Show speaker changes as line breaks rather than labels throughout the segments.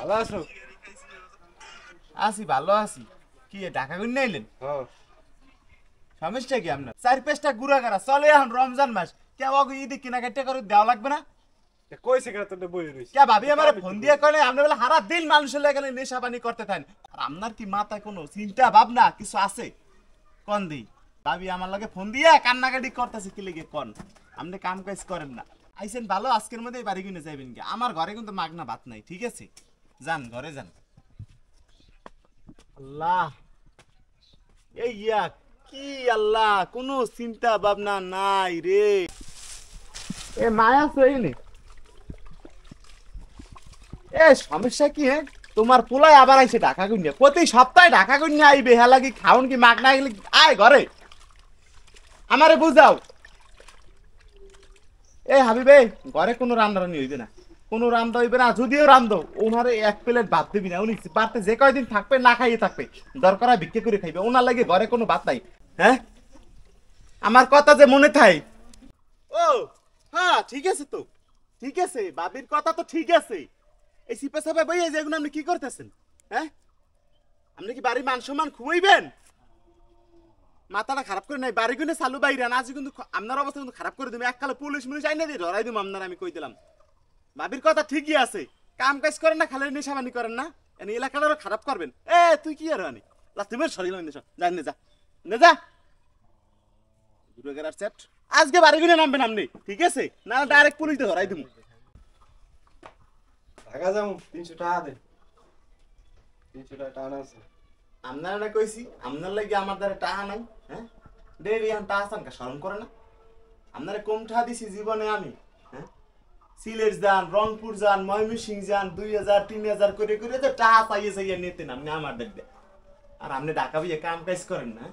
ভালো আছো?
আছি ভালো আছি। কি ঢাকা কই নাইলেন?
হ্যাঁ।
সমস্যা কি আপনার? চার পেশটা গুড়া করা চলে এখন রমজান মাস। কে ওকে ঈদে কেনাকাটা করে দেওয়া লাগবে না?
কইছে কেন তোর বই রইছে?
কে ভাবি আমারে ফোন দিয়ে কলে আপনি বলে সারা দিন মানুষের লাগে নেশা পানি করতে থাকেন। আর আপনার কি মাথায় কোনো চিন্তা ভাবনা কিছু আছে? কোন দি ভাবি আমার লাগে ফোন দিয়ে কান্নাকাটি করতেছে কি লেগে কোন? আপনি কাম কাজ করেন না। আইছেন ভালো আজকের মধ্যেই বাড়ি কিনে যাবেন কি? আমার ঘরে কিন্তু মাগনা ভাত নাই, ঠিক আছে? যান ঘরে যান। আল্লাহ এই ইয়া কি আল্লাহ কোনো চিন্তা ভাবনা নাই রে। এ মায়া সইনি এ সমস্যা কি হ্যাঁ তোমার পোলাই আবার আইছে ঢাকা গুনিয়া প্রতি সপ্তাহে ঢাকা গুনিয়া আইবে হ্যাঁ লাগি খাওন কি মাগ না গেলে আয় ঘরে আমারে বুঝাও। এ হাবিবে ঘরে কোনো রান্নারানি হইবে না, কোনো রান্না হইবে না। যদিও রান্ধো ওনারে এক প্লেট ভাত দিবি না, উনি বাড়তে যে কয়দিন থাকবে না খাইয়ে থাকবে, দরকার হয় ভিক্ষে করে খাইবে, ওনার লাগে ঘরে কোনো ভাত নাই। হ্যাঁ আমার কথা যে মনে থাই। ও হ্যাঁ ঠিক আছে তো, ঠিক আছে বাবির কথা তো ঠিক আছে। এই সিপে সাপে বইয়ে যেগুলো আপনি কি করতেছেন? হ্যাঁ আপনি কি বাড়ি মান সম্মান খুঁইবেন? মাথাটা খারাপ করে নাই, বাড়ি গুনে চালু বাইরে না, আজ কিন্তু আপনার অবস্থা কিন্তু খারাপ করে দিবে। এককালে পুলিশ মুলিশ আইনা দিয়ে ধরাই দিব আপনার, আমি কই দিলাম। বাবির কথা ঠিকই আছে, কাম কাজ করেন না, খালি নেশাবানি করেন না, এনে এলাকাটারও খারাপ করবেন। এ তুই কি আর আনি লাস্টিমের শরীর জান নে যা নে যা সেট। আজকে বাড়ি গুনে নামবেন আপনি, ঠিক আছে? না ডাইরেক্ট পুলিশ দিয়ে ধরাই দিব।
ঢাকা যাবো 300 টাকা দে। 300 টাকা টানা আছে।
আপনারা না কইছি আপনার লাগে আমার দ্বারা টাকা নাই। হ্যাঁ ডেলি এখন টাকা চান কা শরম করে না? আপনারা কম টাকা দিছি জীবনে আমি? হ্যাঁ সিলেট যান, রংপুর যান, ময়মনসিং যান, 2000 3000 করে করে তো টাকা পাইয়ে চাইয়ে নিতেন আপনি আমার দেখবে। আর আপনি ঢাকা বিয়ে কাম কাজ করেন না,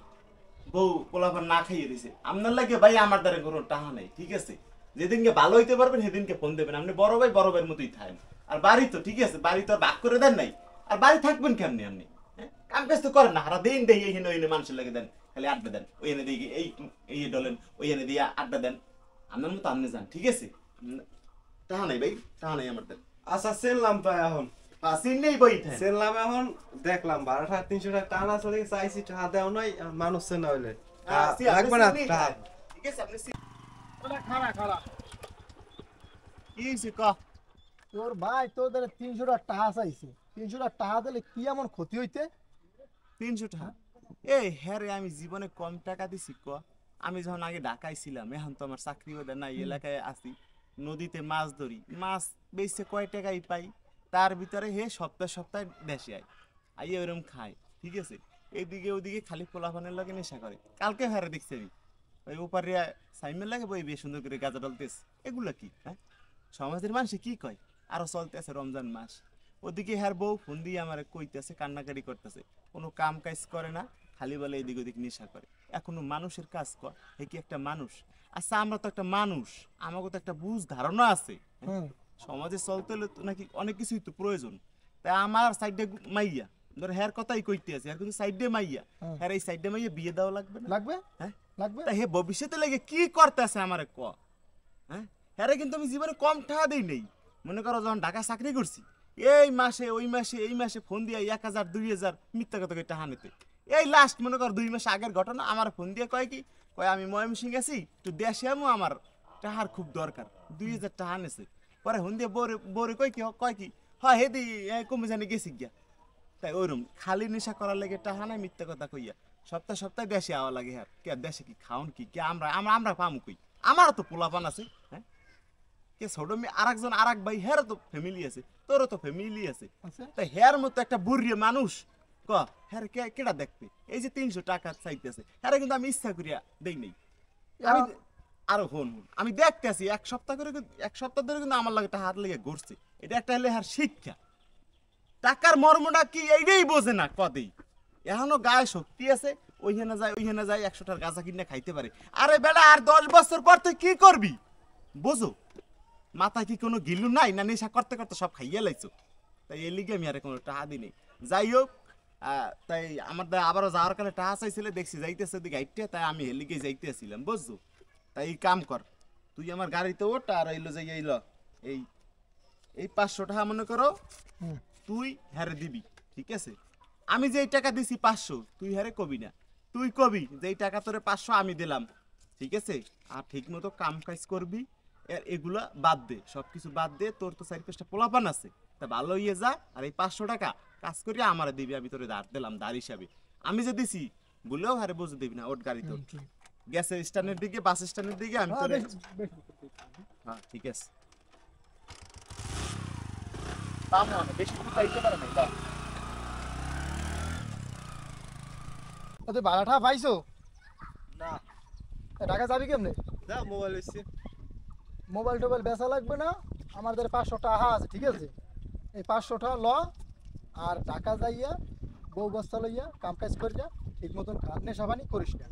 বউ পোলাপান না খাইয়ে দিছে আপনার লাগে। ভাই আমার দ্বারা কোনো টাকা নাই, ঠিক আছে? যেদিনকে ভালো হইতে পারবেন সেদিনকে ফোন দেবেন। আপনি বড় ভাই বড় ভাইয়ের মতোই থাকেন। আর বাড়ি তো ঠিক আছে, বাড়ি তো আর ভাগ করে দেন নাই, আর বাড়ি থাকবেন কেমনি আপনি? হ্যাঁ কাম কাজ তো করেন না, সারা দিন দেখি এখানে ওইখানে মানুষের লাগে দেন, খালি আড্ডা দেন, ওইখানে দেখি এই ডলেন, ওইখানে দিয়ে আড্ডা দেন। আপনার মতো আপনি যান, ঠিক আছে? টাকা নাই ভাই, টাকা নাই আমার দেন।
আচ্ছা সেনলাম তো এখন।
আসিন নেই বই থাকেন।
সেনলাম এখন দেখলাম 12 টাকা 300 টাকা টানা চলে চাইছি টাকা দেও নাই মানুষ সেন হইলে। লাগবে না টাকা।
ঠিক আছে আপনি খারা খারা কি হইছে ক?
তোর ভাই তোদের 300 টাকা চাইছে। 300 টাকা দিলে কি এমন ক্ষতি হইতে?
300 টাকা? এই হ্যাঁ রে, আমি জীবনে কম টাকা দিছি ক? আমি যখন আগে ঢাকায় ছিলাম, এখন তো আমার চাকরি হয়ে না, এই এলাকায় আছি, নদীতে মাছ ধরি, মাছ বেচে কয় টাকাই পাই, তার ভিতরে হে সপ্তাহে সপ্তাহে দেশে আইয়ে ওরকম খাই, ঠিক আছে? এইদিকে ওদিকে খালি পোলাপানের লাগে নেশা করে। কালকে হারে দেখছি আমি ওই ওপারে সাইমের লাগে বই বেশ সুন্দর করে গাঁজা ডলতেছে। এগুলা কি? হ্যাঁ সমাজের মানুষে কি কয়? আরো চলতেছে রমজান মাস, ওদিকে হ্যার বউ ফোন দিয়ে আমার কইতেছে, কান্নাকাটি করতেছে, কোনো কাম কাজ করে না, খালি বলে এদিক ওদিক নেশা করে। এখনো মানুষের কাজ কর, এ কি একটা মানুষ? আচ্ছা আমরা তো একটা মানুষ, আমাকে তো একটা বুঝ ধারণা আছে। সমাজে চলতে হলে তো নাকি অনেক কিছুই তো প্রয়োজন। তাই আমার সাইডে মাইয়া ধর হ্যার কথাই কইতে আছে, কিন্তু সাইডে মাইয়া, হ্যাঁ এই সাইডে মাইয়া বিয়ে দেওয়া লাগবে না?
লাগবে
হ্যাঁ
লাগবে।
তা হে ভবিষ্যতে লাগে কি করতেছে আমারে ক? হ্যাঁ হ্যাঁ কিন্তু আমি জীবনে কম টাকা দিই নেই। মনে করো যখন ঢাকা চাকরি করছি, এই মাসে ওই মাসে এই মাসে ফোন দিয়ে 1000 2000 মিথ্যা কথা কই টাকা নিতে। এই লাস্ট মনে করো 2 মাস আগের ঘটনা, আমার ফোন দিয়ে কয় কি কয় আমি ময়মনসিং আছি, একটু দেশে আমু, আমার টাকার খুব দরকার, 2000 টাকা নেছে। পরে ফোন দিয়ে বোরে কয় কি হয় হেদি কমে জানি গেছি গিয়া। তাই ওইরকম খালি নেশা করার লাগে টাকা নাই, মিথ্যা কথা কইয়া সপ্তাহে সপ্তাহে দেশে আওয়া লাগে। হ্যাঁ কে দেশে কি খাওন কি কে আমরা আমরা আমরা পামু কই? আমারও তো পোলাপান আছে। হ্যাঁ কে ছোট মেয়ে আরেকজন আরেক ভাই, হেরও তো ফ্যামিলি আছে, তোরও তো ফ্যামিলি আছে। তাই হের মতো একটা বুড়িয়ে মানুষ ক হ্যাঁ কেডা দেখবে? এই যে 300 টাকা চাইতেছে, হ্যাঁ কিন্তু আমি ইচ্ছা করিয়া দেই নেই। আমি আরো হন আমি দেখতেছি এক সপ্তাহ করে, এক সপ্তাহ ধরে কিন্তু আমার লাগে হাত লেগে ঘুরছে। এটা একটা হলে হার শিক্ষা। টাকার মর্মটা কি এইটাই বোঝে না কদেই। এখনো গায়ে শক্তি আছে, ওইখানে যায় 100 টাকার গাঁজা কিনে খাইতে পারে। আরে বেলা আর 10 বছর পর তুই কি করবি বোঝো? মাথায় কি কোনো গিলু নাই না? নেশা করতে করতে সব খাইয়ে লাইছো। তাই এই লিগে আমি আর কোনো টাকা দিই নেই। যাই হোক তাই আমার আবারও যাওয়ার কালে টাকা চাইছিলে, দেখছি যাইতেছে ওদিকে হাইটে, তাই আমি হেলিগে যাইতে আসছিলাম বুঝছো? তাই এই কাম কর, তুই আমার গাড়িতে ওঠ আর এইলো যাই এই 500 টাকা মনে করো তুই হ্যারে দিবি, ঠিক আছে? আমি যেই টাকা দিছি 500 তুই হ্যারে কবি না, তুই কবি যেই টাকা তোরে 500 আমি দিলাম, ঠিক আছে? আর ঠিক মতো কাম কাজ করবি, আর এগুলা বাদ দে, সবকিছু বাদ দে। তোর তো 4-5টা পোলাপান আছে, তা ভালো হইয়ে যা। আর এই 500 টাকা কাজ করে আমারে দিবি, আমি তোরে ধার দিলাম ধার হিসাবে। আমি যে দিছি বললেও হারে বুঝে দিবি না। ওট গাড়ি তোর গেছে স্ট্যান্ডের দিকে, বাস স্ট্যান্ডের দিকে, আমি তোরে। হ্যাঁ ঠিক আছে।
তুই ভাড়াটা পাইছো?
না
ঢাকা যাবি কেমনে?
যা মোবাইল হইছে।
মোবাইল টোবাইল বেচা লাগবে না, আমাদের 500 টাকা আছে, ঠিক আছে? এই 500 টাকা ল, আর ঢাকা যাইয়া বউ বস্তা লইয়া কাম কাজ করিয়া ঠিক মতন নেশাবানি করিস না।